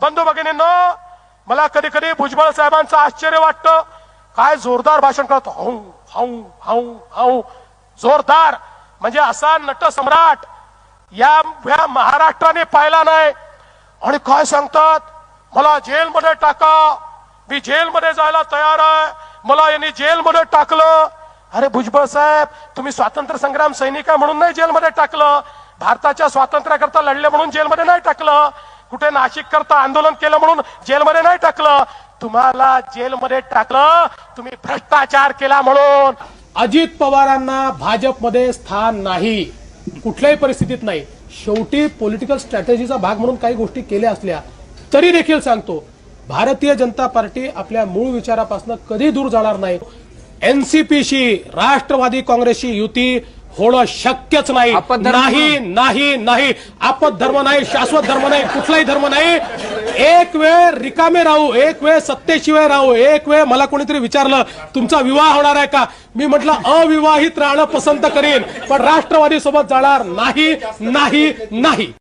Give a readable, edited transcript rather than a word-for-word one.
बंधू भगिनींनो, मला कधी कधी भुजबळ साहेबांचं आश्चर्य वाटतं. काय जोरदार भाषण करतो, हाऊ हाऊ हाऊ हाऊ, जोरदार. म्हणजे असा नट सम्राट या महाराष्ट्राने पाहिला नाही. आणि काय सांगतात, मला जेलमध्ये टाका, मी जेलमध्ये जायला तयार आहे, मला यांनी जेलमध्ये टाकलं. अरे भुजबळ साहेब, तुम्ही स्वातंत्र्य संग्राम सैनिक म्हणून नाही जेलमध्ये टाकलं, भारताच्या स्वातंत्र्याकरता लढले म्हणून जेलमध्ये नाही टाकलं, कुठे नाशिक करता आंदोलन केलं म्हणून जेलमध्ये नाही टाकलं. तुम्हाला जेलमध्ये टाकलं तुम्ही भ्रष्टाचार केला म्हणून. अजित पवारांना भाजपमध्ये स्थान नाही, कुठल्याही परिस्थितीत नाही. शेवटी पॉलिटिकल स्ट्रॅटेजीचा भाग म्हणून काही गोष्टी केल्या असल्या तरी देखील सांगतो, भारतीय जनता पार्टी आपल्या मूळ विचारापासून कधी दूर जाणार नाही. एनसीपीशी, राष्ट्रवादी काँग्रेसशी युती होणं शक्यच नाही. नाही नाही नाही, आपत धर्म नाही, शाश्वत धर्म नाही, कुठलाही धर्म नाही. एक वेळ रिकामे राहू, एक वेळ सत्तेशिवाय राहू. एक वेळ मला कोणीतरी विचारलं तुमचा विवाह होणार आहे का, मी म्हटलं अविवाहित राहणं पसंत करेन, पण राष्ट्रवादी सोबत जाणार नाही नाही नाही.